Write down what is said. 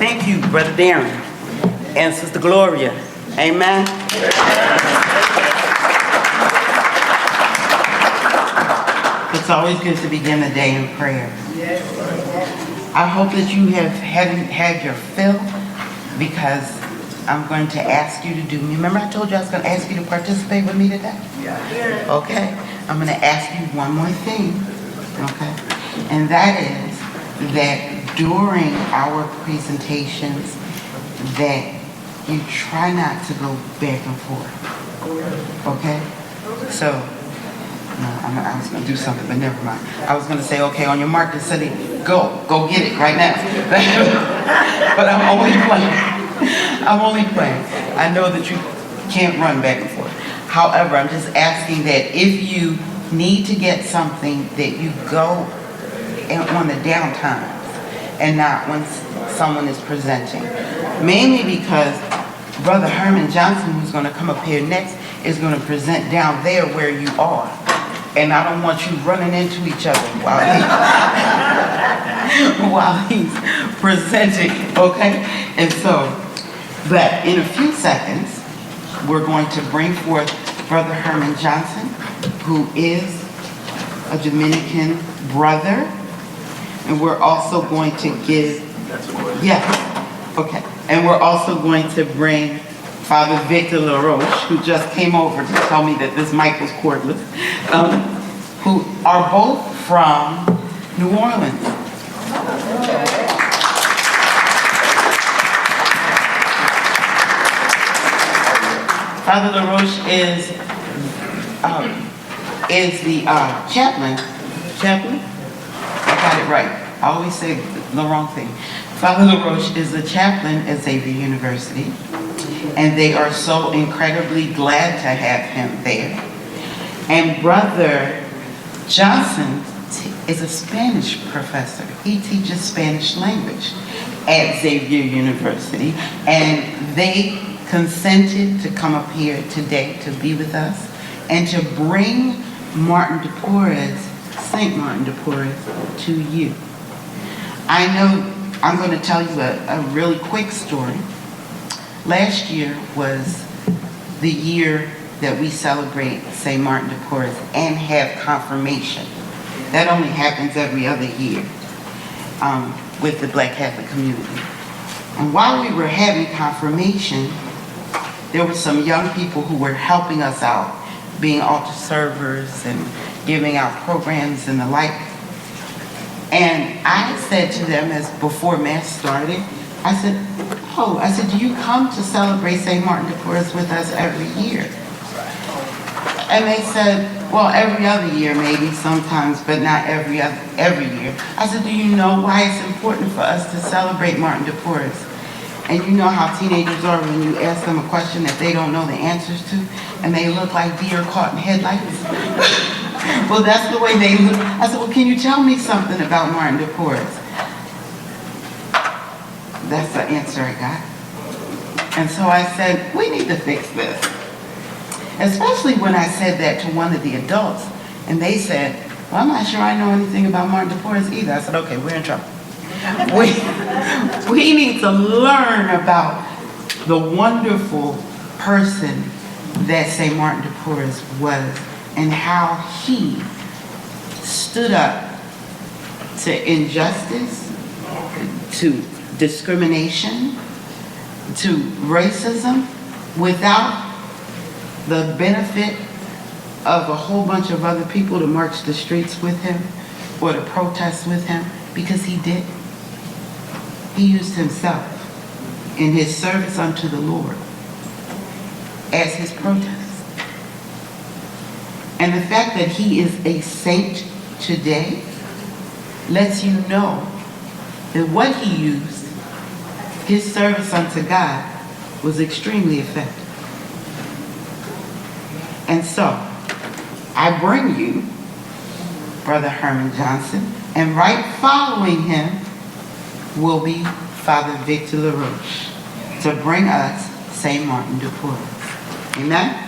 thank you, Brother Darren and Sister Gloria. Amen. It's always good to begin the day in prayer. I hope that you hadn't had your fill, because I'm going to ask you to do. Remember I told you I was going to ask you to participate with me today? Yeah. Okay. I'm going to ask you one more thing. Okay. And that is that during our presentations, that you try not to go back and forth. Okay? So, no, I was going to do something, but never mind. I was going to say, okay, on your mark, and study, go get it right now. But I'm only playing. I know that you can't run back and forth. However, I'm just asking that if you need to get something, that you go on the downtime and not when someone is presenting. Mainly because Brother Herman Johnson, who's going to come up here next, is going to present down there where you are. And I don't want you running into each other while he's presenting, okay? And so, but in a few seconds, we're going to bring forth Brother Herman Johnson, who is a Dominican brother. And we're also going to give, okay. And we're also going to bring Father Victor LaRoche, who just came over to tell me that this mic was cordless, who are both from New Orleans. Father LaRoche is the chaplain. Chaplain? I got it right. I always say the wrong thing. Father LaRoche is the chaplain at Xavier University, and they are so incredibly glad to have him there. And Brother Johnson is a Spanish professor. He teaches Spanish language at Xavier University, and they consented to come up here today to be with us and to bring Martin de Porres, St. Martin de Porres, to you. I know I'm going to tell you a really quick story. Last year was the year that we celebrate St. Martin de Porres and have confirmation. That only happens every other year with the Black Catholic community. And while we were having confirmation, there were some young people who were helping us out, being altar servers and giving out programs and the like. And I said to them, as before Mass started, I said, do you come to celebrate St. Martin de Porres with us every year? And they said, well, every other year maybe, sometimes, but not every year. I said, do you know why it's important for us to celebrate Martin de Porres? And you know how teenagers are when you ask them a question that they don't know the answers to, and they look like deer caught in headlights? Well, that's the way they look. I said, well, can you tell me something about Martin de Porres? That's the answer I got. And so I said, we need to fix this. Especially when I said that to one of the adults, and they said, well, I'm not sure I know anything about Martin de Porres either. I said, okay, we're in trouble. We need to learn about the wonderful person that St. Martin de Porres was, and how he stood up to injustice, to discrimination, to racism, without the benefit of a whole bunch of other people to march the streets with him or to protest with him, because he did. He used himself in his service unto the Lord as his protest. And the fact that he is a saint today lets you know that what he used, his service unto God, was extremely effective. And so, I bring you Brother Herman Johnson, and right following him will be Father Victor LaRoche to bring us St. Martin de Porres. Amen?